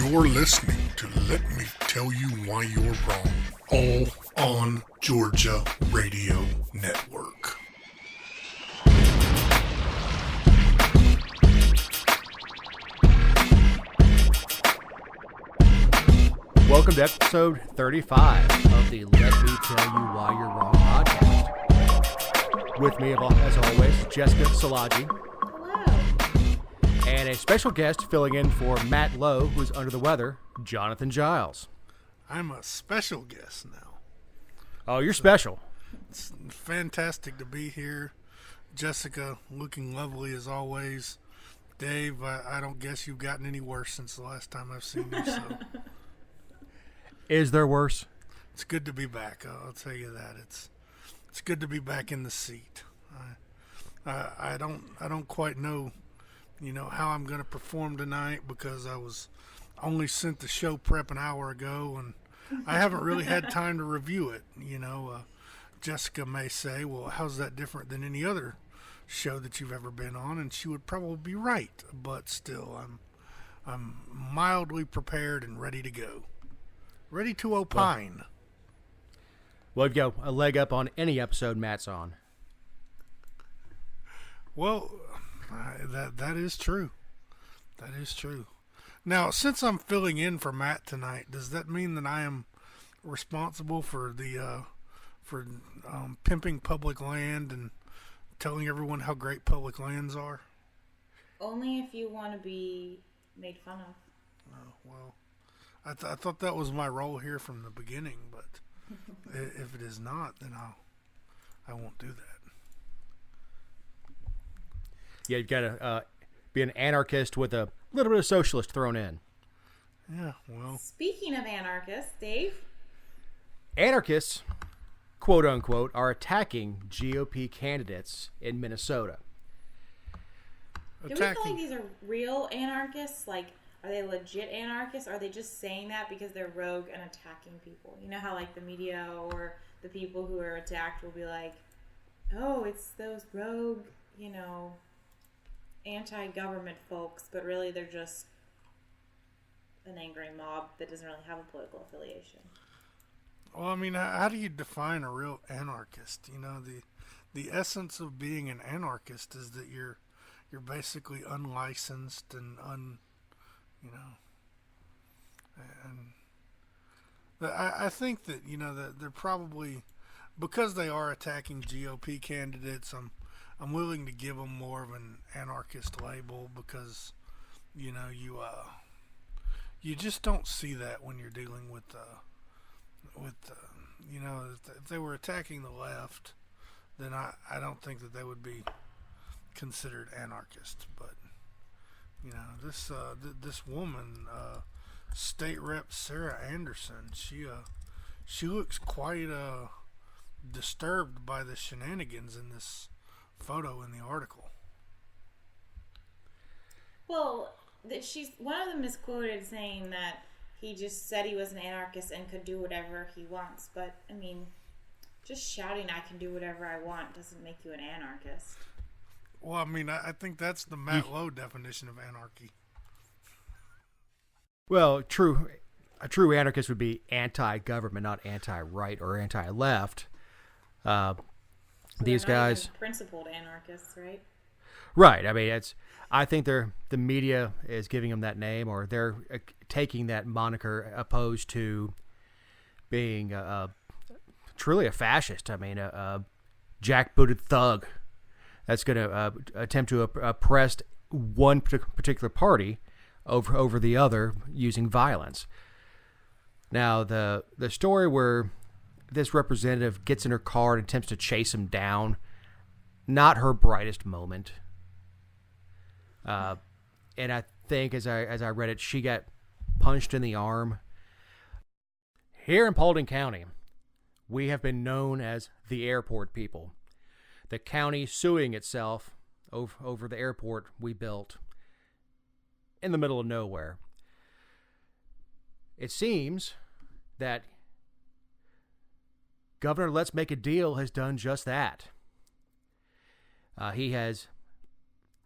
You're listening to Let Me Tell You Why You're Wrong, all on Georgia Radio Network. Welcome to episode 35 of the Let Me Tell You Why You're Wrong podcast. With me, as always, Jessica Salaji. Hello. And a special guest filling in for Matt Lowe, who's under the weather, Jonathan Giles. I'm a special guest now. Oh, you're special. It's fantastic to be here. Jessica, looking lovely as always. Dave, I don't guess you've gotten any worse since the last time I've seen you, so... Is there worse? It's good to be back. I'll tell you that. It's good to be back in the seat. I don't quite know, how I'm going to perform tonight because I was only sent the show prep an hour ago and I haven't really had time to review it. Jessica may say, "Well, how's that different than any other show that you've ever been on?" And she would probably be right, but still, I'm mildly prepared and ready to go. Ready to opine. Well, you've got a leg up on any episode Matt's on. Well, that is true. That is true. Now, since I'm filling in for Matt tonight, does that mean that I am responsible for the pimping public land and telling everyone how great public lands are? Only if you want to be made fun of. Oh, well. I thought that was my role here from the beginning, but if it is not, then I won't do that. Yeah, you've got to be an anarchist with a little bit of socialist thrown in. Yeah, well. Speaking of anarchists, Dave. Anarchists, quote unquote, are attacking GOP candidates in Minnesota. Do we feel like these are real anarchists? Like, are they legit anarchists? Or are they just saying that because they're rogue and attacking people? You know how like the media or the people who are attacked will be like, "Oh, it's those rogue, anti-government folks," but really they're just an angry mob that doesn't really have a political affiliation. Well, I mean, how do you define a real anarchist? The essence of being an anarchist is that you're basically unlicensed and and I think that that they're probably, because they are attacking GOP candidates, I'm willing to give them more of an anarchist label because you just don't see that when you're dealing with if they were attacking the left, then I don't think that they would be considered anarchists. But this woman, State Rep Sarah Anderson, she looks quite disturbed by the shenanigans in this photo in the article. Well, one of them is quoted saying that he just said he was an anarchist and could do whatever he wants. But I mean, just shouting "I can do whatever I want" doesn't make you an anarchist. Well, I mean, I think that's the Matt Lowe definition of anarchy. Well, a true anarchist would be anti-government, not anti-right or anti-left. These guys, even principled anarchists, right? Right. I mean, I think the media is giving them that name, or they're taking that moniker opposed to being truly a fascist. I mean, a jackbooted thug that's going to attempt to oppress one particular party over the other using violence. Now, the story where this representative gets in her car and attempts to chase him down, not her brightest moment. And I think as I read it, she got punched in the arm. Here in Paulding County, we have been known as the airport people. The county suing itself over the airport we built in the middle of nowhere. It seems that Governor Let's Make a Deal has done just that. He has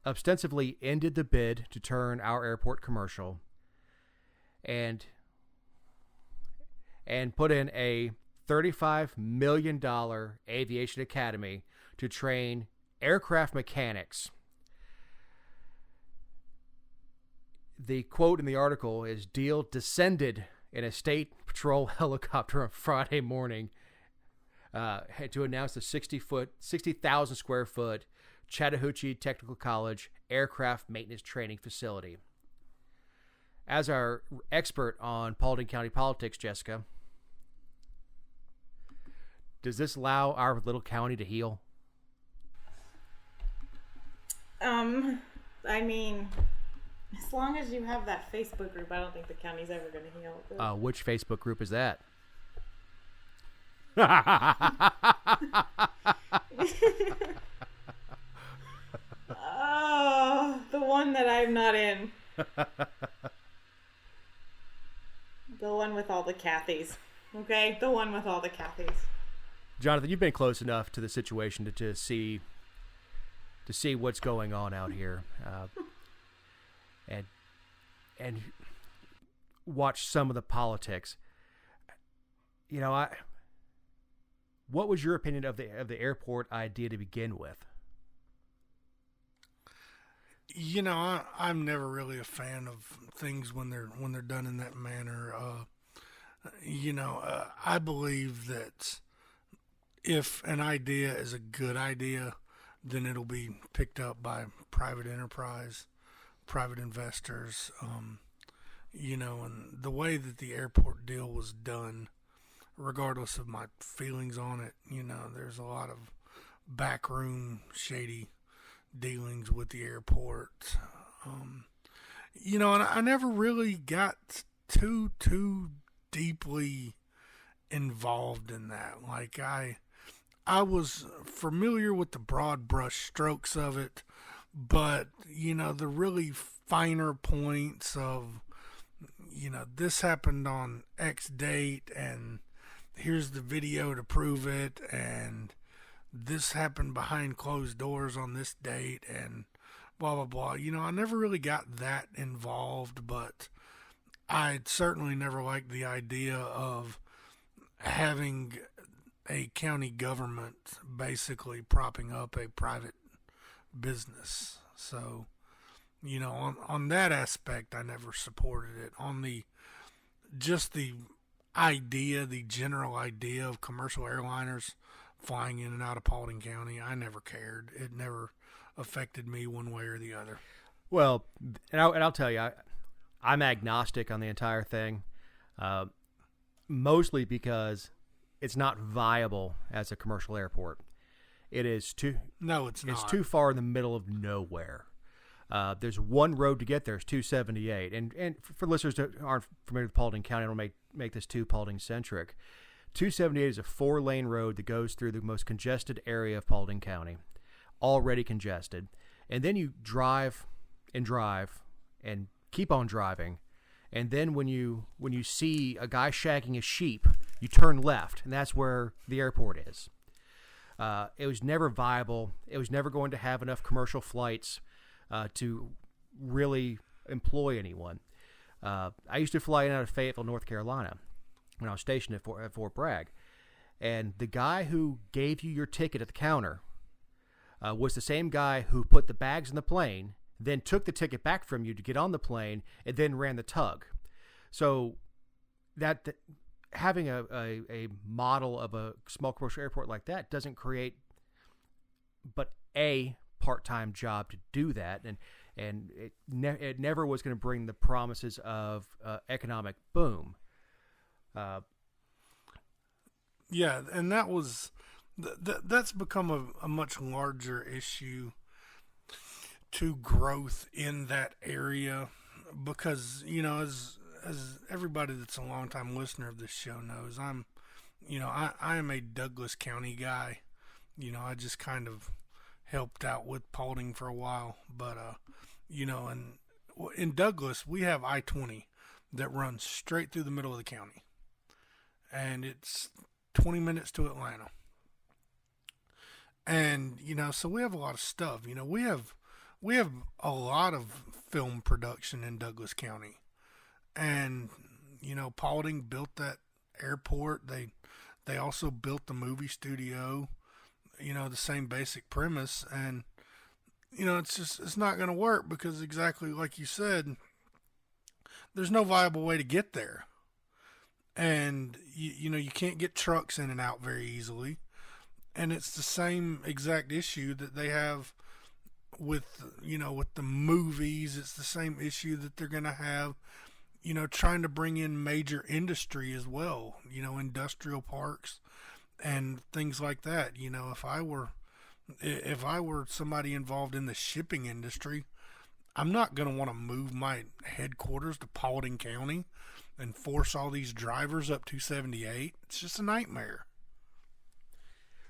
ostensibly ended the bid to turn our airport commercial and put in a $35 million aviation academy to train aircraft mechanics. The quote in the article is, Deal descended in a state patrol helicopter on Friday morning to announce the 60,000 square foot Chattahoochee Technical College aircraft maintenance training facility. As our expert on Paulding County politics, Jessica, does this allow our little county to heal? I mean, as long as you have that Facebook group, I don't think the county's ever going to heal. Which Facebook group is that? Oh, the one that I'm not in. The one with all the Cathys. Okay? The one with all the Cathys. Jonathan, you've been close enough to the situation to see what's going on out here, and watch some of the politics. You know, what was your opinion of the airport idea to begin with? You know, I'm never really a fan of things when they're done in that manner. I believe that if an idea is a good idea, then it'll be picked up by private enterprise, private investors. And the way that the airport deal was done, regardless of my feelings on it, there's a lot of backroom shady dealings with the airport. And I never really got too deeply involved in that. Like I was familiar with the broad brush strokes of it, but the really finer points of this happened on X date and here's the video to prove it, and this happened behind closed doors on this date, and blah, blah, blah. I never really got that involved, but I certainly never liked the idea of having a county government basically propping up a private business. So, on that aspect, I never supported it. On the general idea of commercial airliners flying in and out of Paulding County, I never cared. It never affected me one way or the other. Well, and I'll tell you, I'm agnostic on the entire thing, mostly because it's not viable as a commercial airport. It is too. No, it's not. It's too far in the middle of nowhere. There's one road to get there. It's 278. And for listeners that aren't familiar with Paulding County, I don't make this too Paulding-centric. 278 is a 4-lane road that goes through the most congested area of Paulding County, already congested. And then you drive and keep on driving. And then when you see a guy shagging a sheep, you turn left, and that's where the airport is. It was never viable. It was never going to have enough commercial flights to really employ anyone. I used to fly in and out of Fayetteville, North Carolina, when I was stationed at Fort Bragg. And the guy who gave you your ticket at the counter was the same guy who put the bags in the plane, then took the ticket back from you to get on the plane, and then ran the tug. So that having a model of a small commercial airport like that doesn't create but a part-time job to do that, and it never was going to bring the promises of economic boom. Yeah, and that's become a much larger issue to growth in that area, because as everybody that's a long-time listener of this show knows, I am a Douglas County guy. I just kind of helped out with Paulding for a while, but and in Douglas we have I-20 that runs straight through the middle of the county, and it's 20 minutes to Atlanta. And so we have a lot of stuff. We have a lot of film production in Douglas County, And Paulding built that airport. They also built the movie studio. The same basic premise, and it's not going to work because exactly like you said, there's no viable way to get there. And you can't get trucks in and out very easily. And it's the same exact issue that they have with the movies. It's the same issue that they're going to have, trying to bring in major industry as well, industrial parks and things like that. If I were somebody involved in the shipping industry, I'm not going to want to move my headquarters to Paulding County and force all these drivers up 278. It's just a nightmare.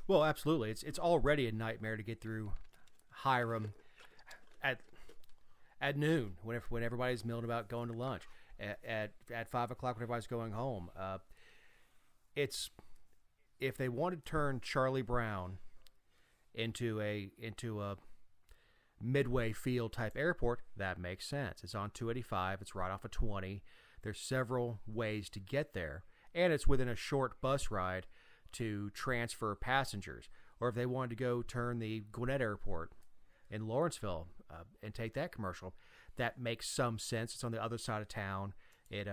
Well, absolutely. It's already a nightmare to get through Hiram at noon when everybody's milling about going to lunch. At 5 o'clock when everybody's going home. It's if they want to turn Charlie Brown into a midway field type airport, that makes sense. It's on 285. It's right off of 20. There's several ways to get there, and it's within a short bus ride to transfer passengers. Or if they wanted to go turn the Gwinnett Airport in Lawrenceville and take that commercial, that makes some sense. It's on the other side of town. It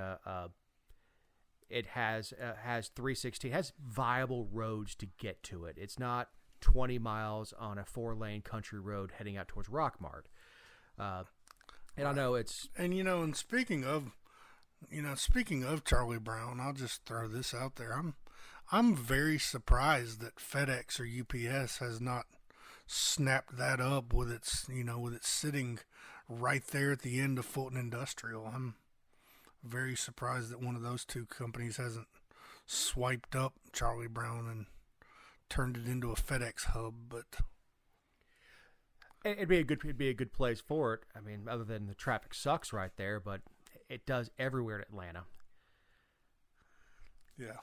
has 316, has viable roads to get to it. It's not 20 miles on a 4-lane country road heading out towards Rockmart. And I know it's and speaking of Charlie Brown, I'll just throw this out there. I'm very surprised that FedEx or UPS has not snapped that up with its sitting right there at the end of Fulton Industrial. I'm very surprised that one of those two companies hasn't swiped up Charlie Brown and turned it into a FedEx hub. But it'd be a good place for it. I mean, other than the traffic sucks right there, but it does everywhere in Atlanta. Yeah,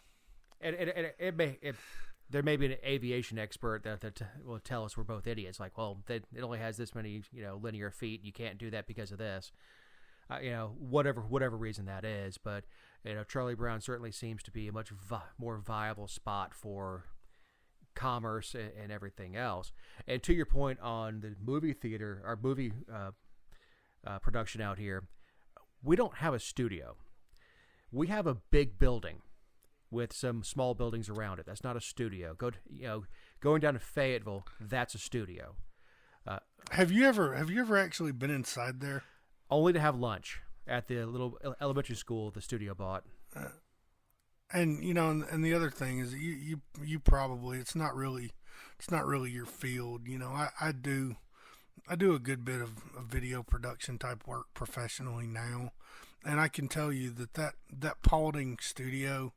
there may be an aviation expert that will tell us we're both idiots. Like, well, it only has this many linear feet. You can't do that because of this. Whatever reason that is, but Charlie Brown certainly seems to be a much more viable spot for commerce and everything else. And to your point on the movie theater, our movie production out here, we don't have a studio. We have a big building with some small buildings around it. That's not a studio. Going down to Fayetteville, that's a studio. Have you ever actually been inside there? Only to have lunch at the little elementary school the studio bought. And the other thing is you probably it's not really your field. I do a good bit of video production type work professionally now, and I can tell you that Paulding studio,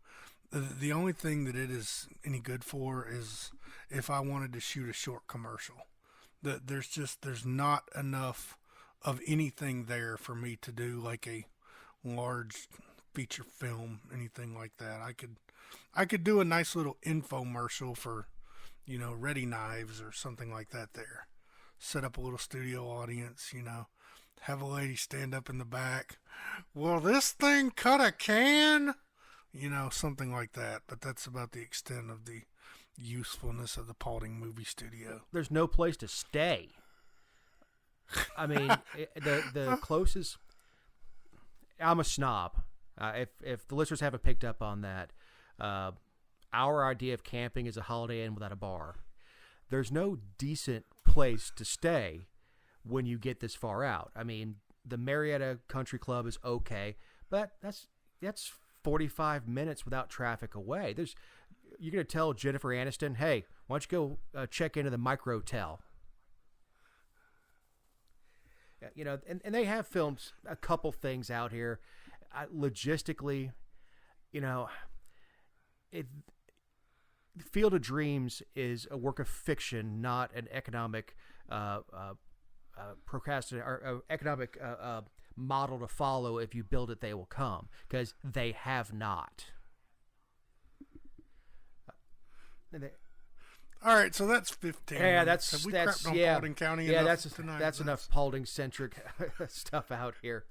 the only thing that it is any good for is if I wanted to shoot a short commercial. There's not enough of anything there for me to do like a large feature film, anything like that. I could do a nice little infomercial for, Ready Knives or something like that there. Set up a little studio audience, have a lady stand up in the back. Will this thing cut a can? Something like that. But that's about the extent of the usefulness of the Paulding movie studio. There's no place to stay. I mean, the closest. I'm a snob. If the listeners haven't picked up on that, our idea of camping is a Holiday Inn without a bar. There's no decent place to stay when you get this far out. I mean, the Marietta Country Club is okay, but that's 45 minutes without traffic away. You're going to tell Jennifer Aniston, hey, why don't you go check into the Microtel? And they have filmed a couple things out here. Logistically, Field of Dreams is a work of fiction, not an economic economic model to follow. If you build it, they will come, because they have not. All right, so that's 15. Yeah, Have we crapped on Paulding County enough tonight? That's enough Paulding centric stuff out here.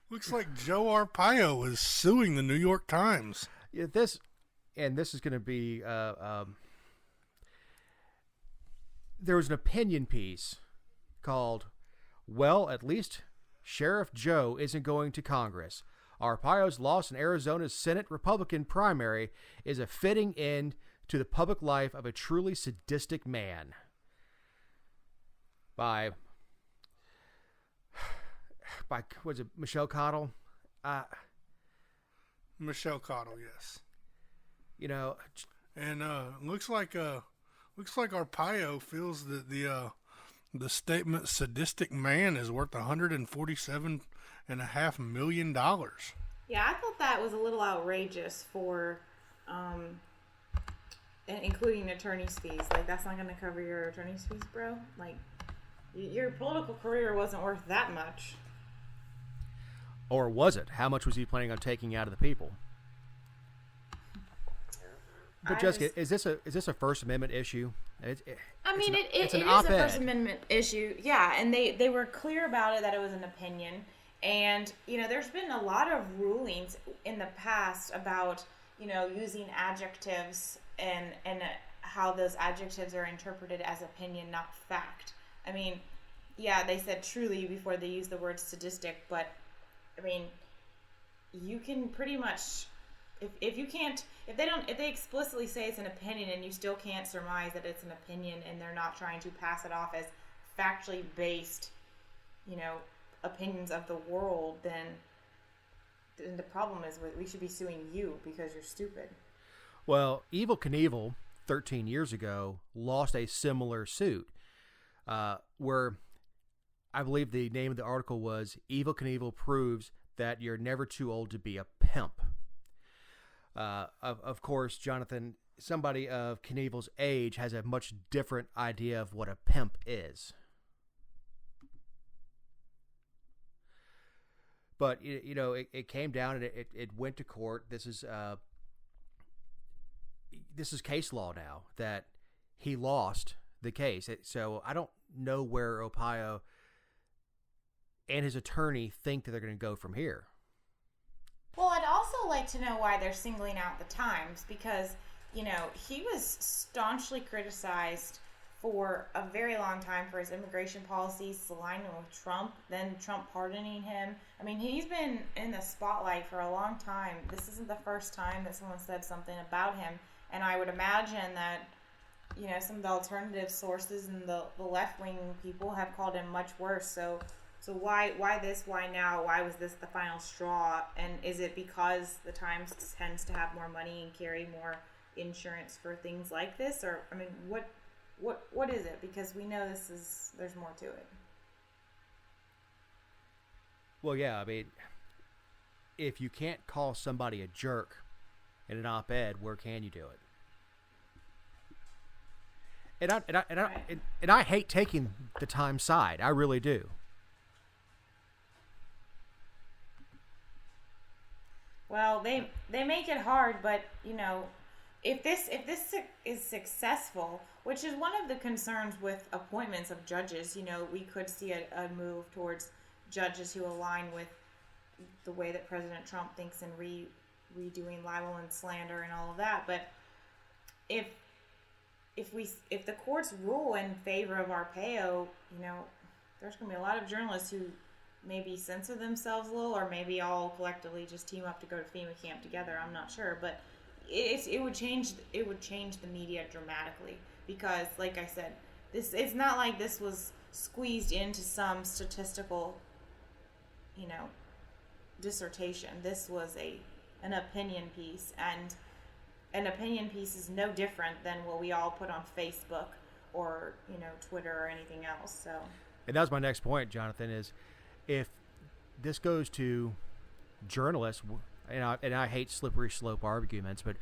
Looks like Joe Arpaio is suing the New York Times. Yeah, this is going to be. There was an opinion piece called, "Well, at least Sheriff Joe isn't going to Congress. Arpaio's loss in Arizona's Senate Republican primary is a fitting end to the public life of a truly sadistic man." By was it Michelle Cottle? Michelle Cottle, yes. You know, and looks like Arpaio feels that the statement "sadistic man" is worth $147.5 million. Yeah, I thought that was a little outrageous for, including attorney's fees. Like, that's not going to cover your attorney's fees, bro. Like, your political career wasn't worth that much. Or was it? How much was he planning on taking out of the people? But Jessica, is this a First Amendment issue? It is a First Amendment issue, yeah. And they were clear about it, that it was an opinion. And there's been a lot of rulings in the past about using adjectives and how those adjectives are interpreted as opinion, not fact. I mean, yeah, they said truly before they used the word sadistic, but I mean, you can pretty much, if they explicitly say it's an opinion and you still can't surmise that it's an opinion and they're not trying to pass it off as factually based, opinions of the world, then the problem is we should be suing you because you're stupid. Well, Evel Knievel 13 years ago lost a similar suit where I believe the name of the article was "Evel Knievel proves that you're never too old to be a pimp." Of course, Jonathan, somebody of Knievel's age has a much different idea of what a pimp is. But it came down and it went to court. This is case law now that he lost the case. So I don't know where Arpaio and his attorney think that they're going to go from here. Well, I'd also like to know why they're singling out the Times, because he was staunchly criticized for a very long time for his immigration policies, aligning with Trump, then Trump pardoning him. I mean, he's been in the spotlight for a long time. This isn't the first time that someone said something about him, and I would imagine that some of the alternative sources and the left-wing people have called him much worse. So why this? Why now? Why was this the final straw? And is it because the Times tends to have more money and carry more insurance for things like this? Or, I mean, what is it? Because we know there's more to it. Well, yeah, I mean, if you can't call somebody a jerk in an op-ed, where can you do it? And I hate taking the Times side. I really do. Well, they make it hard, but if this is successful, which is one of the concerns with appointments of judges, we could see a move towards judges who align with the way that President Trump thinks in redoing libel and slander and all of that. But if the courts rule in favor of Arpaio, there's going to be a lot of journalists who maybe censor themselves a little, or maybe all collectively just team up to go to FEMA camp together. I'm not sure, but it would change the media dramatically, because, like I said, it's not like this was squeezed into some statistical, dissertation. This was an opinion piece, and an opinion piece is no different than what we all put on Facebook or Twitter or anything else. So, and that was my next point, Jonathan, is if this goes to journalists, and I hate slippery slope arguments, but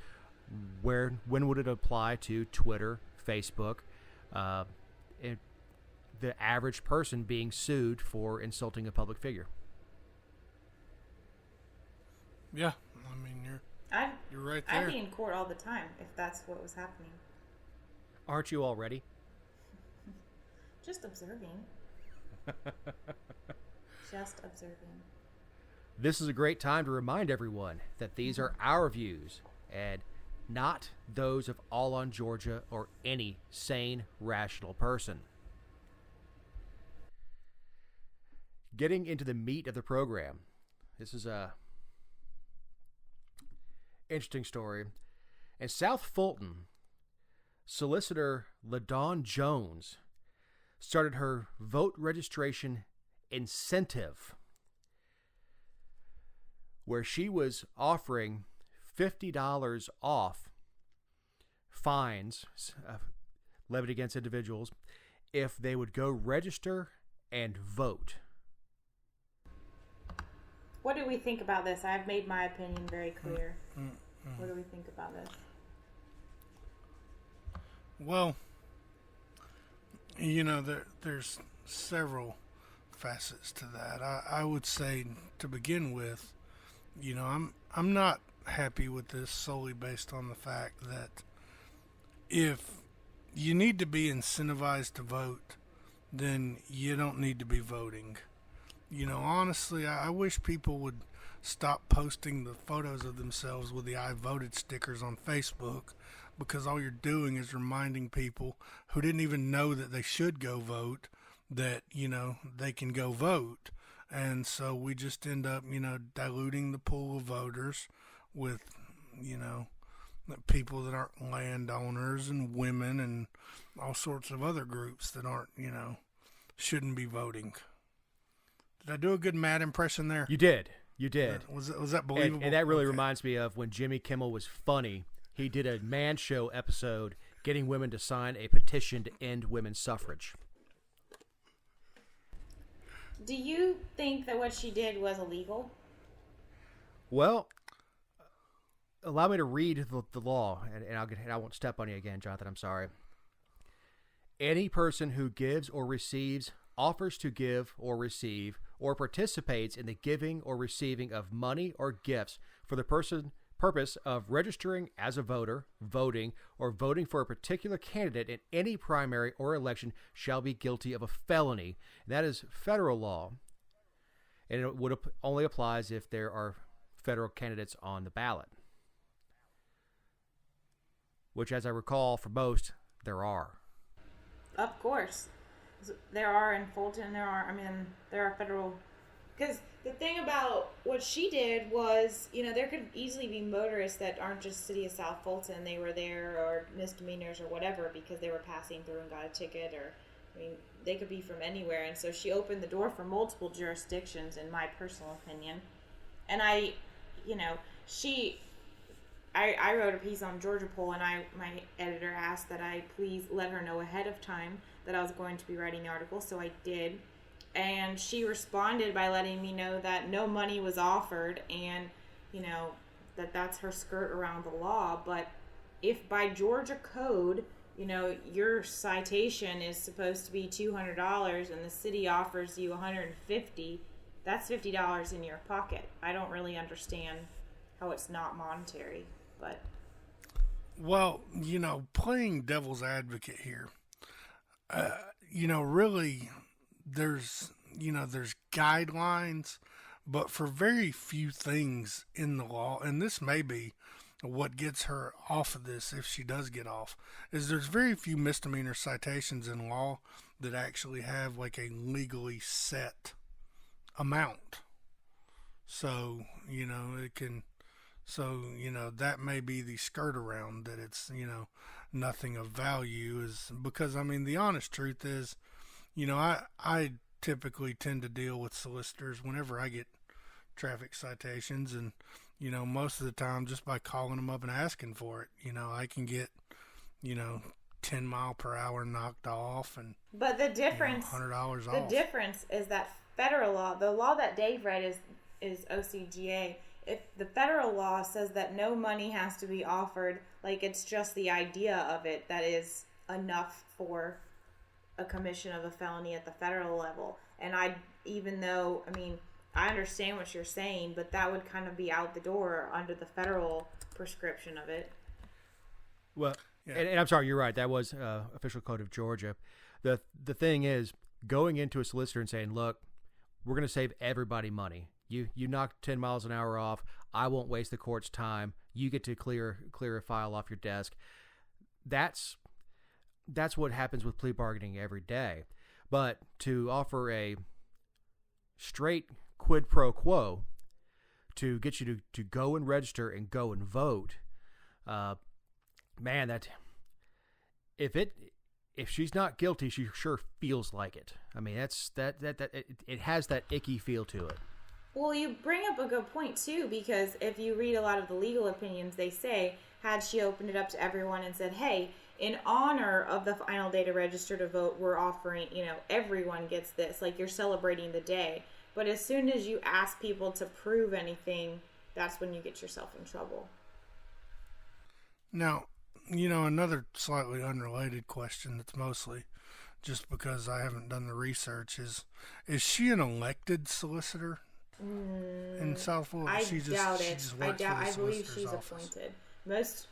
when would it apply to Twitter, Facebook, the average person being sued for insulting a public figure? Yeah, I mean, you're right there. I'd be in court all the time if that's what was happening. Aren't you already? Just observing. Just observing. This is a great time to remind everyone that these are our views and not those of All on Georgia or any sane, rational person. Getting into the meat of the program, this is a interesting story. In South Fulton, solicitor LaDawn Jones started her vote registration incentive, where she was offering $50 off fines levied against individuals if they would go register and vote. What do we think about this? I've made my opinion very clear. What do we think about this? Well, there's several facets to that. I would say, to begin with, I'm not happy with this solely based on the fact that if you need to be incentivized to vote, then you don't need to be voting. Honestly, I wish people would stop posting the photos of themselves with the I voted stickers on Facebook, because all you're doing is reminding people who didn't even know that they should go vote that, they can go vote. And so we just end up, diluting the pool of voters with, people that aren't landowners and women and all sorts of other groups that aren't, shouldn't be voting. Did I do a good Matt impression there? You did. Was that believable? And that really reminds me of when Jimmy Kimmel was funny. He did a Man Show episode getting women to sign a petition to end women's suffrage. Do you think that what she did was illegal? Well, allow me to read the law, and I won't step on you again, Jonathan. I'm sorry. Any person who gives or receives, offers to give or receive, or participates in the giving or receiving of money or gifts for the purpose of registering as a voter, voting, or voting for a particular candidate in any primary or election shall be guilty of a felony. And that is federal law. And it would only applies if there are federal candidates on the ballot. Which, as I recall, for most, there are. Of course. There are in Fulton, there are federal. Because the thing about what she did was, there could easily be motorists that aren't just City of South Fulton. They were there, or misdemeanors or whatever, because they were passing through and got a ticket, or, they could be from anywhere. And so she opened the door for multiple jurisdictions, in my personal opinion. And I wrote a piece on Georgia Poll, and my editor asked that I please let her know ahead of time that I was going to be writing the article, so I did. And she responded by letting me know that no money was offered, and, that's her skirt around the law. But if by Georgia code, your citation is supposed to be $200 and the city offers you $150, that's $50 in your pocket. I don't really understand how it's not monetary, but... Well, playing devil's advocate here, really, there's guidelines, but for very few things in the law, and this may be what gets her off of this if she does get off, is there's very few misdemeanor citations in law that actually have like a legally set amount. So, that may be the skirt around that it's, nothing of value, is because, the honest truth is, I typically tend to deal with solicitors whenever I get traffic citations, and, most of the time just by calling them up and asking for it, I can get, 10 mile per hour knocked off, and but the difference, $100 off. The difference is that federal law, the law that Dave read is OCGA. If the federal law says that no money has to be offered, like it's just the idea of it that is enough for a commission of a felony at the federal level. And I understand what you're saying, but that would kind of be out the door under the federal prescription of it. Well, yeah. And I'm sorry, you're right. That was official code of Georgia. The thing is, going into a solicitor and saying, look, we're going to save everybody money. You knock 10 miles an hour off. I won't waste the court's time. You get to clear a file off your desk. That's what happens with plea bargaining every day. But to offer a straight quid pro quo to get you to go and register and go and vote, man, that if she's not guilty, she sure feels like it. I mean, it has that icky feel to it. Well, you bring up a good point too, because if you read a lot of the legal opinions, they say had she opened it up to everyone and said, "Hey, in honor of the final day to register to vote, we're offering, everyone gets this, like you're celebrating the day." But as soon as you ask people to prove anything, that's when you get yourself in trouble. Now, another slightly unrelated question that's mostly just because I haven't done the research is she an elected solicitor in South Florida? I doubt it. I believe she's appointed. Most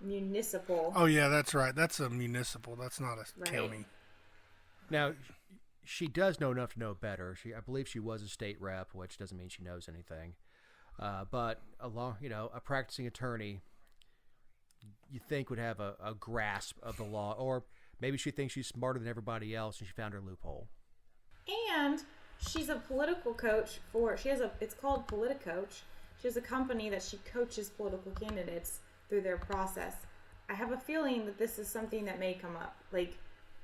municipal. Oh yeah, that's right. That's a municipal. That's not a county. Now, she does know enough to know better. I believe she was a state rep, which doesn't mean she knows anything. But a practicing attorney, you think would have a grasp of the law, or maybe she thinks she's smarter than everybody else and she found her loophole. And she's a political coach it's called Politicoach. She has a company that she coaches political candidates through their process. I have a feeling that this is something that may come up. Like,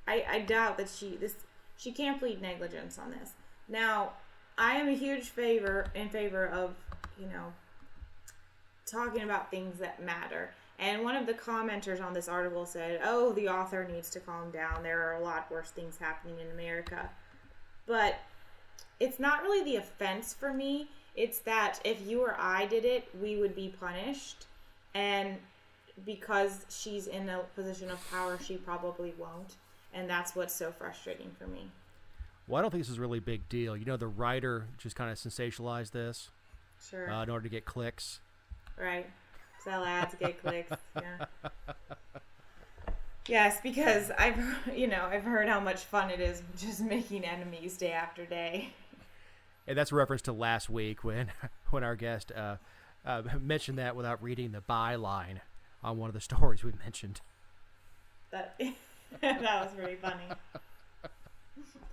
I doubt that she can't plead negligence on this. Now, I am a huge in favor of, talking about things that matter. And one of the commenters on this article said, "Oh, the author needs to calm down. There are a lot worse things happening in America." But it's not really the offense for me. It's that if you or I did it, we would be punished. And because she's in a position of power, she probably won't. And that's what's so frustrating for me. Well, I don't think this is a really big deal. The writer just kind of sensationalized this. Sure. In order to get clicks. Right. Sell ads, get clicks. Yeah. Yes, because I've heard how much fun it is just making enemies day after day. And that's a reference to last week when our guest mentioned that without reading the byline on one of the stories we mentioned. That was really funny.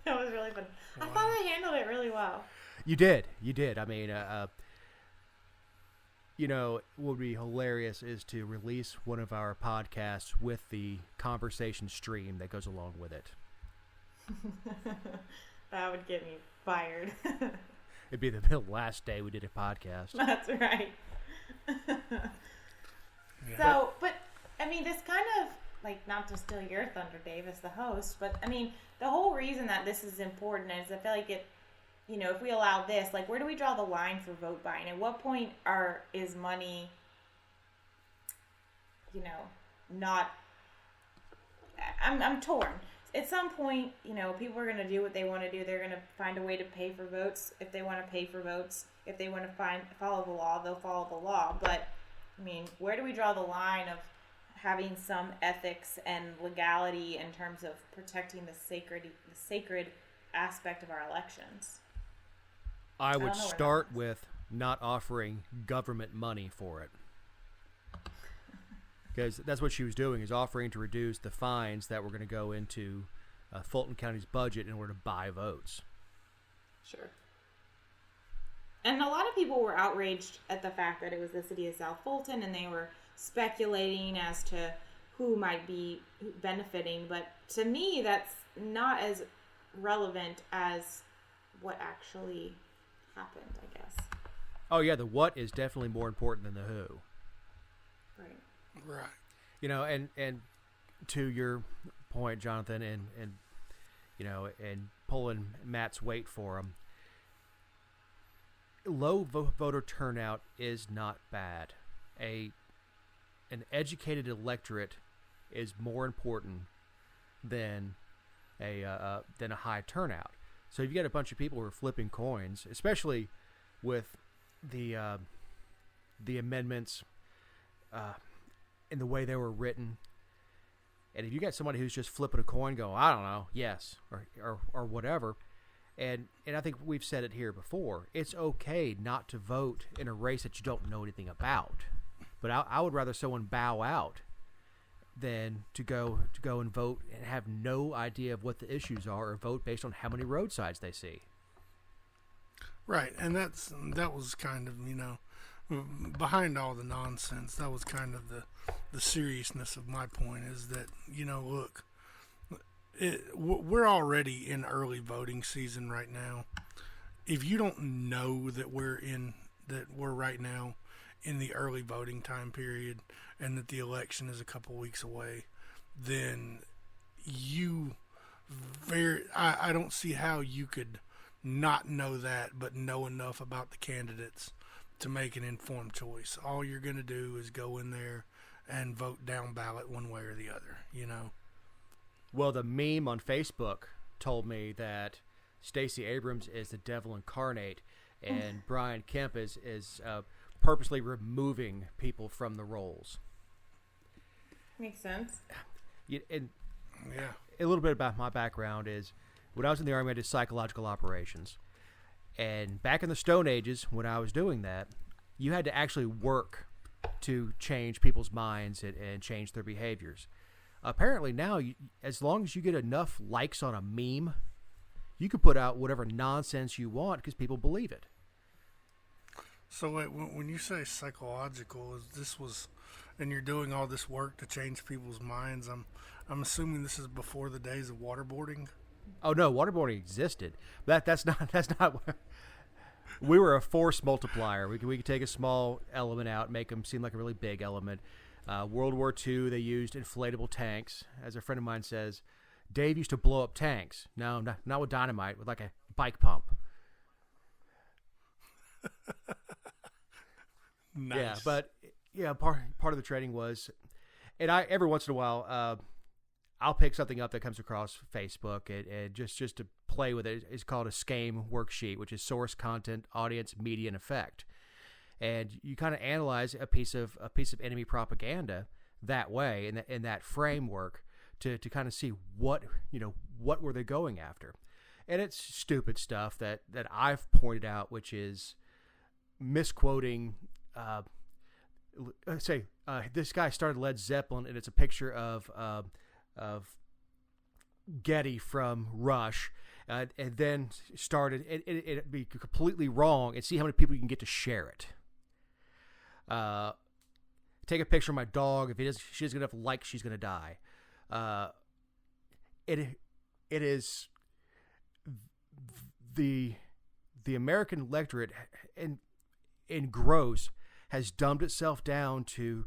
That was really funny. I thought I handled it really well. You did. I mean, what would be hilarious is to release one of our podcasts with the conversation stream that goes along with it. That would get me fired. It'd be the last day we did a podcast. That's right. Yeah. So, but, I mean, this kind of, not to steal your thunder, Dave, as the host, but, I mean, the whole reason that this is important is I feel like it, if we allow this, where do we draw the line for vote buying? At what point is money, not... I'm torn. At some point, people are going to do what they want to do. They're going to find a way to pay for votes if they want to pay for votes. If they want to follow the law, they'll follow the law. But, I mean, where do we draw the line of having some ethics and legality in terms of protecting the sacred aspect of our elections? I would start with not offering government money for it. Because that's what she was doing, is offering to reduce the fines that were going to go into Fulton County's budget in order to buy votes. Sure. And a lot of people were outraged at the fact that it was the city of South Fulton, and they were speculating as to who might be benefiting. But to me, that's not as relevant as what actually happened, I guess. Oh, yeah, the what is definitely more important than the who. Right. And to your point, Jonathan, and pulling Matt's weight for him, low voter turnout is not bad. An educated electorate is more important than a high turnout. So if you get a bunch of people who are flipping coins, especially with the amendments in the way they were written, and if you got somebody who's just flipping a coin, going, I don't know, yes or whatever, And I think we've said it here before. It's okay not to vote in a race that you don't know anything about. But I would rather someone bow out than to go and vote and have no idea of what the issues are, or vote based on how many roadsides they see. Right, and that was kind of, behind all the nonsense, that was kind of the seriousness of my point, is that, look, we're already in early voting season right now. If you don't know that we're right now in the early voting time period and that the election is a couple weeks away, then I don't see how you could not know that, but know enough about the candidates to make an informed choice. All you're going to do is go in there and vote down ballot one way or the other, Well, the meme on Facebook told me that Stacey Abrams is the devil incarnate, and Brian Kemp is purposely removing people from the rolls. Makes sense. And a little bit about my background is, when I was in the Army, I did psychological operations. And back in the Stone Ages, when I was doing that, you had to actually work to change people's minds and change their behaviors. Apparently now, as long as you get enough likes on a meme, you can put out whatever nonsense you want because people believe it. So wait, when you say psychological, and you're doing all this work to change people's minds, I'm assuming this is before the days of waterboarding. Oh no, waterboarding existed. That's not. We were a force multiplier. We could take a small element out, make them seem like a really big element. World War II, they used inflatable tanks. As a friend of mine says, Dave used to blow up tanks. No, not with dynamite, with like a bike pump. Nice. Yeah, but part of the training was, and I every once in a while, I'll pick something up that comes across Facebook and just to play with it. It's called a SCAME worksheet, which is source, content, audience, media, and effect. And you kind of analyze a piece of enemy propaganda that way, in that framework, to kind of see what were they going after. And it's stupid stuff that I've pointed out, which is misquoting. This guy started Led Zeppelin, and it's a picture of Getty from Rush, and then started it'd be completely wrong, and see how many people you can get to share it. Take a picture of my dog. If she doesn't get enough likes, she's gonna die. It is the American electorate in gross has dumbed itself down to.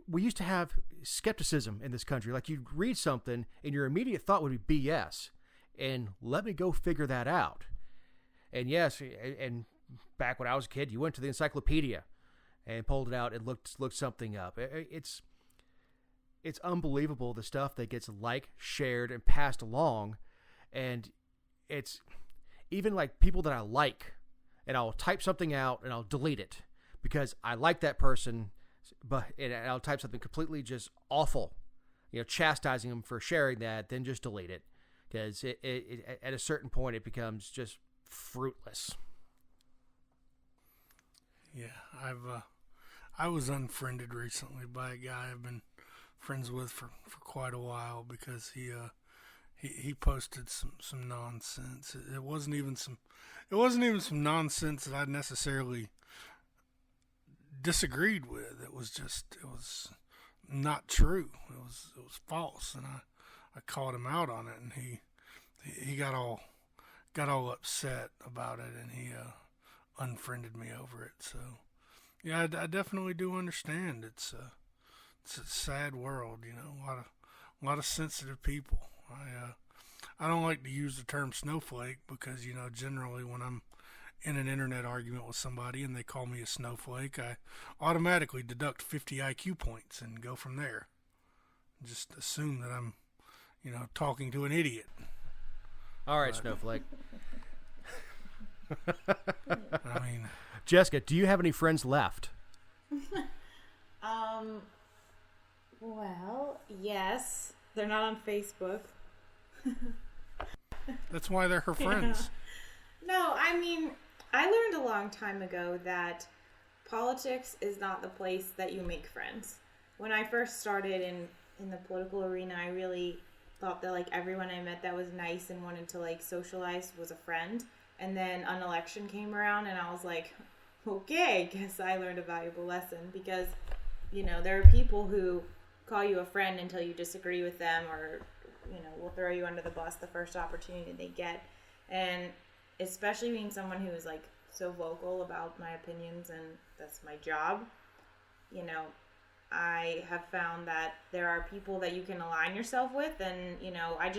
We used to have skepticism in this country. Like, you'd read something and your immediate thought would be BS. And let me go figure that out. And yes, and back when I was a kid, you went to the encyclopedia and pulled it out and looked something up. It's unbelievable, the stuff that gets shared, and passed along. And it's even like people that I like, and I'll type something out and I'll delete it because I like that person. But I'll type something completely just awful, chastising them for sharing that, then just delete it, because it at a certain point it becomes just fruitless. Yeah, I was unfriended recently by a guy I've been friends with for quite a while, because he posted some nonsense. It wasn't even some nonsense that I necessarily disagreed with. It was not true. It was false, and I called him out on it, and he got all upset about it, and he unfriended me over it. So yeah, I definitely do understand. It's a sad world, a lot of sensitive people. I don't like to use the term snowflake because generally when I'm in an internet argument with somebody and they call me a snowflake, I automatically deduct 50 IQ points and go from there. Just assume that I'm, talking to an idiot. All right, snowflake. I mean, Jessica, do you have any friends left? Well, yes. They're not on Facebook. That's why they're her friends. I mean, I learned a long time ago that politics is not the place that you make friends. When I first started in the political arena, I really thought that like everyone I met that was nice and wanted to like socialize was a friend. And then an election came around and I was like, okay, guess I learned a valuable lesson, because, you know, there are people who call you a friend until you disagree with them, or, you know, will throw you under the bus the first opportunity they get. And especially being someone who is like so vocal about my opinions, and that's my job, you know, I have found that there are people that you can align yourself with, and, you know, I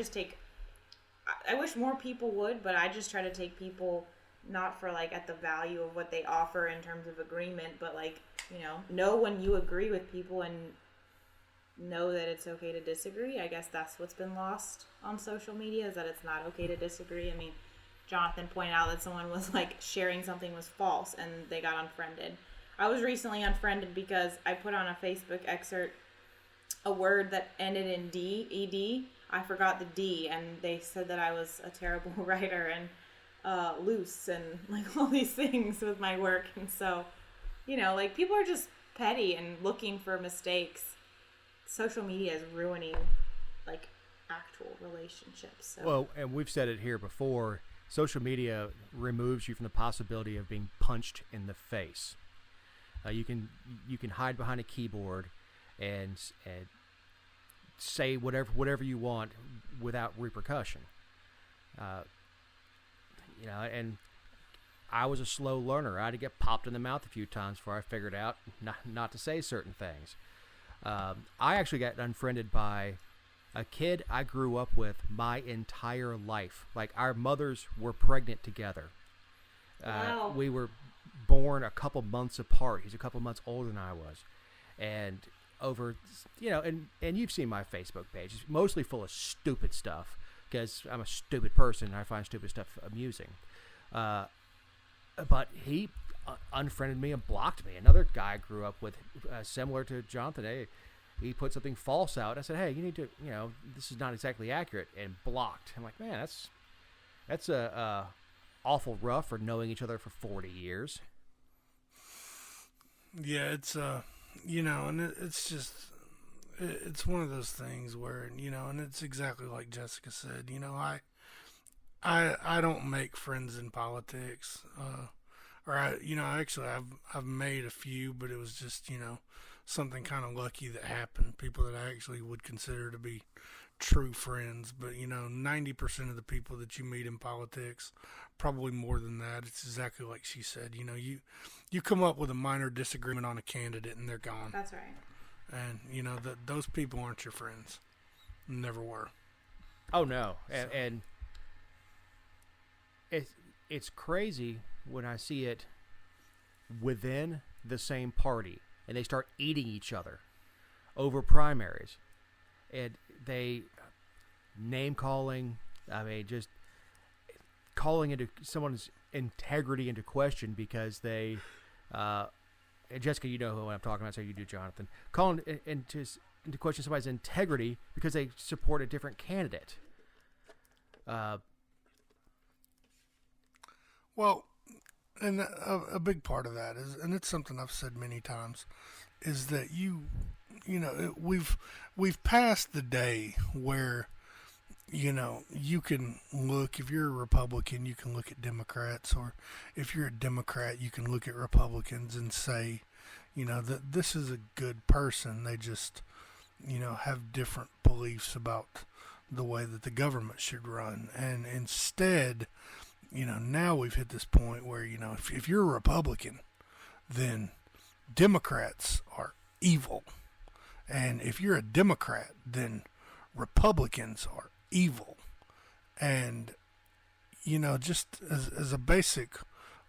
wish more people would, but I just try to take people not for like at the value of what they offer in terms of agreement, but like, you know when you agree with people and know that it's okay to disagree. I guess that's what's been lost on social media, is that it's not okay to disagree. I mean, Jonathan pointed out that someone was like sharing something was false and they got unfriended. I was recently unfriended because I put on a Facebook excerpt a word that ended in D, ED. I forgot the D, and they said that I was a terrible writer and loose and like all these things with my work. And so, you know, like people are just petty and looking for mistakes. Social media is ruining like actual relationships. So. Well, and we've said it here before, social media removes you from the possibility of being punched in the face. You can hide behind a keyboard and say whatever you want without repercussion. You know, and I was a slow learner. I had to get popped in the mouth a few times before I figured out not to say certain things. I actually got unfriended by a kid I grew up with my entire life. Like, our mothers were pregnant together. Wow. We were born a couple months apart. He's a couple months older than I was. And over, you know, and you've seen my Facebook page. It's mostly full of stupid stuff because I'm a stupid person and I find stupid stuff amusing. But he unfriended me and blocked me. Another guy I grew up with, similar to Jonathan, he put something false out. I said, hey, you need to, you know, this is not exactly accurate, and blocked. I'm like, man, that's awful rough for knowing each other for 40 years. Yeah, it's you know, and it's just it's one of those things where, you know, and it's exactly like Jessica said. You know, I don't make friends in politics, actually I've made a few, but it was just, you know, something kind of lucky that happened. People that I actually would consider to be true friends. But, you know, 90% of the people that you meet in politics, probably more than that, it's exactly like she said. You know, you come up with a minor disagreement on a candidate and they're gone. That's right. And, you know, those people aren't your friends. Never were. Oh, no. And it's crazy when I see it within the same party and they start eating each other over primaries. And they name calling, I mean, just calling into someone's integrity into question because they, and Jessica, you know who I'm talking about, so you do, Jonathan. Calling into question somebody's integrity because they support a different candidate. Well, and a big part of that is, and it's something I've said many times, is that you know, we've passed the day where, you know, you can look, if you're a Republican, you can look at Democrats, or if you're a Democrat, you can look at Republicans and say, you know, that this is a good person. They just, you know, have different beliefs about the way that the government should run. And instead, you know, now we've hit this point where, you know, if you're a Republican, then Democrats are evil. And if you're a Democrat, then Republicans are evil. And, you know, just as a basic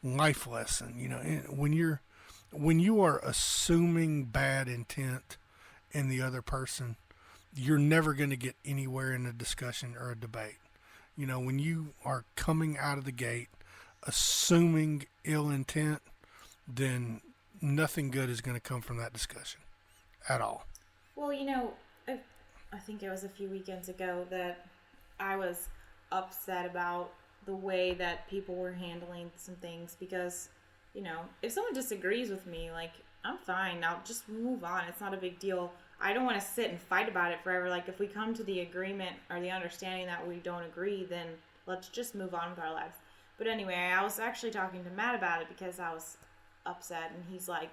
life lesson, you know, when you are assuming bad intent in the other person, you're never going to get anywhere in a discussion or a debate. You know, when you are coming out of the gate assuming ill intent, then nothing good is going to come from that discussion at all. Well, you know, I think it was a few weekends ago that I was upset about the way that people were handling some things, because, you know, if someone disagrees with me, like, I'm fine. I'll just move on. It's not a big deal. I don't want to sit and fight about it forever. Like, if we come to the agreement or the understanding that we don't agree, then let's just move on with our lives. But anyway, I was actually talking to Matt about it because I was upset, and he's like,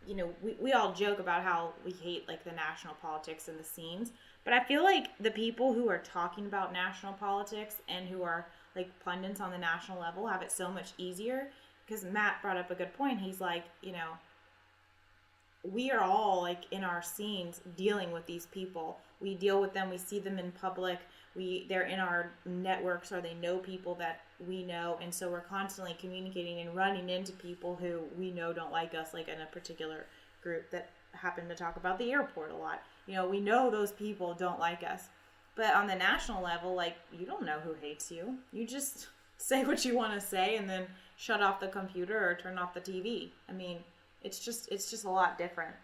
you know, we all joke about how we hate, like, the national politics and the scenes, but I feel like the people who are talking about national politics and who are, like, pundits on the national level have it so much easier, because Matt brought up a good point. He's like, you know, we are all, like, in our scenes dealing with these people. We deal with them. We see them in public. They're in our networks, or they know people that we know, and so we're constantly communicating and running into people who we know don't like us, like in a particular group that happen to talk about the airport a lot. You know, we know those people don't like us. But on the national level, like, you don't know who hates you. You just say what you want to say and then shut off the computer or turn off the TV. I mean, it's just a lot different.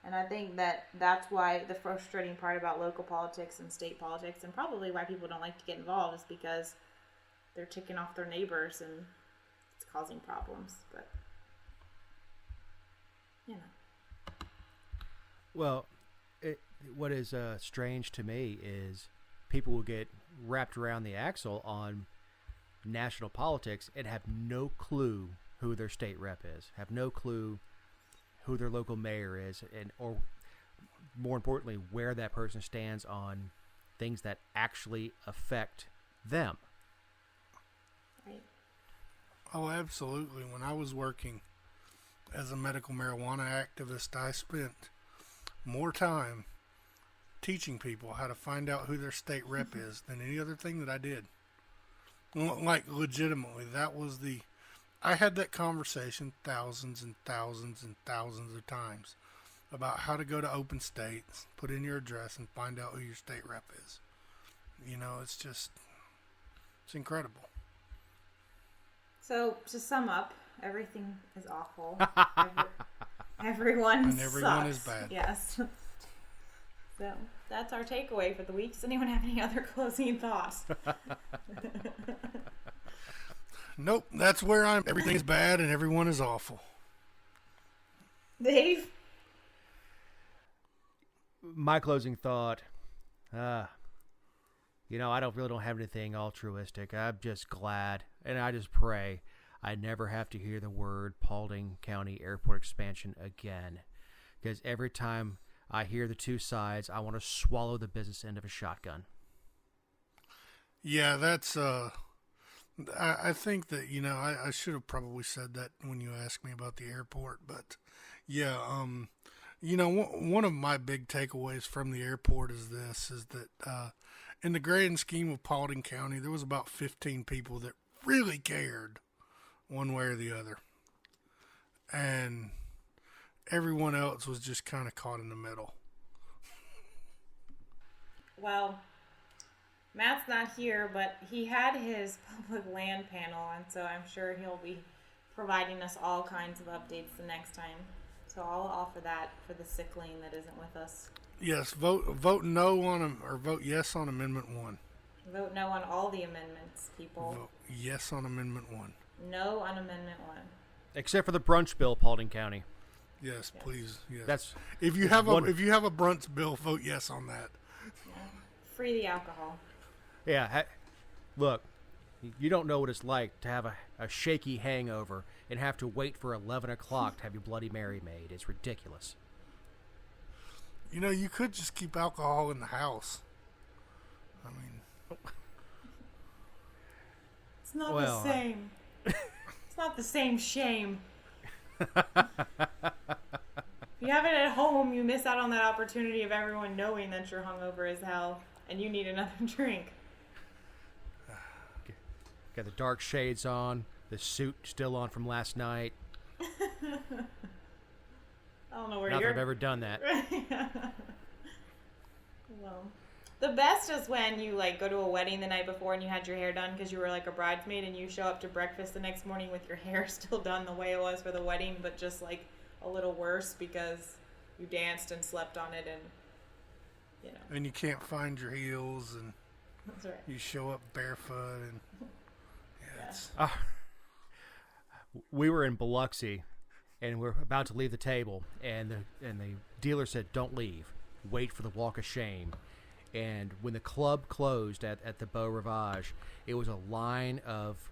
And I think that that's why the frustrating part about local politics and state politics, and probably why people don't like to get involved, is because they're ticking off their neighbors and it's causing problems. But, you know. Well, what is strange to me is people will get wrapped around the axle on national politics and have no clue who their state rep is, have no clue who their local mayor is, and or more importantly, where that person stands on things that actually affect them. Right. Oh, absolutely. When I was working as a medical marijuana activist, I spent more time teaching people how to find out who their state rep is than any other thing that I did. Like, legitimately, I had that conversation thousands and thousands and thousands of times about how to go to open states, put in your address, and find out who your state rep is. You know, it's incredible. So, to sum up, everything is awful. Everyone everyone sucks. is bad. Yes. So, that's our takeaway for the week. Does anyone have any other closing thoughts? Nope, that's where everything is bad and everyone is awful. Dave? My closing thought, you know, I really don't have anything altruistic. I'm just glad, and I just pray I never have to hear the word Paulding County Airport expansion again. Because every time I hear the two sides, I want to swallow the business end of a shotgun. Yeah, that's, I think that, you know, I should have probably said that when you asked me about the airport, but yeah, you know, one of my big takeaways from the airport is that in the grand scheme of Paulding County, there was about 15 people that really cared one way or the other. And everyone else was just kind of caught in the middle. Well, Matt's not here, but he had his public land panel, and so I'm sure he'll be providing us all kinds of updates the next time. So I'll offer that for the sickling that isn't with us. Yes, vote no on them, or vote yes on Amendment 1. Vote no on all the amendments, people. Vote yes on Amendment 1. No on Amendment 1. Except for the brunch bill, Paulding County. Yes, please. Yes. That's if you have a brunch bill, vote yes on that. Yeah. Free the alcohol. Yeah, look, you don't know what it's like to have a shaky hangover and have to wait for 11 o'clock to have your Bloody Mary made. It's ridiculous. You know, you could just keep alcohol in the house. I mean, it's not the same. It's not the same shame. If you have it at home, you miss out on that opportunity of everyone knowing that you're hungover as hell and you need another drink. Got the dark shades on, the suit still on from last night. I don't know where Not that I've ever done that. Well, the best is when you like go to a wedding the night before and you had your hair done because you were like a bridesmaid, and you show up to breakfast the next morning with your hair still done the way it was for the wedding, but just like a little worse because you danced and slept on it, and you know. And you can't find your heels, and that's right. You show up barefoot, and yeah. We were in Biloxi, and we're about to leave the table, and the dealer said, "Don't leave. Wait for the walk of shame." And when the club closed at the Beau Rivage, it was a line of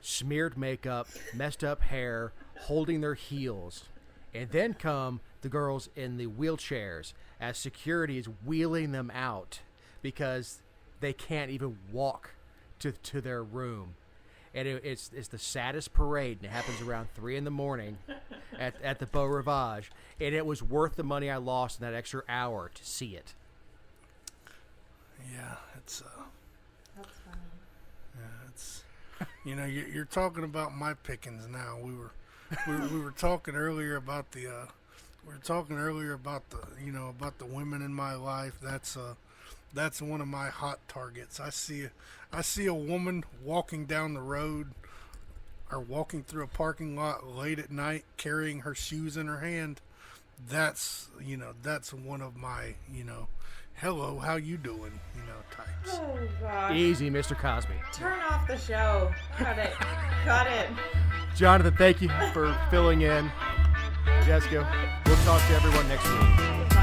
smeared makeup, messed up hair, holding their heels. And then come the girls in the wheelchairs as security is wheeling them out because they can't even walk to their room. And it's the saddest parade, and it happens around 3 a.m. at the Beau Rivage. And it was worth the money I lost in that extra hour to see it. Yeah, it's That's funny. yeah, it's you're talking about my pickings now. We were talking earlier about the about the women in my life. That's one of my hot targets. I see a woman walking down the road or walking through a parking lot late at night carrying her shoes in her hand. That's one of my, hello, how you doing, types. Oh, God. Easy, Mr. Cosby. Turn off the show. Cut it. Cut it. Jonathan, thank you for filling in. Jessica, we'll talk to everyone next week. Bye.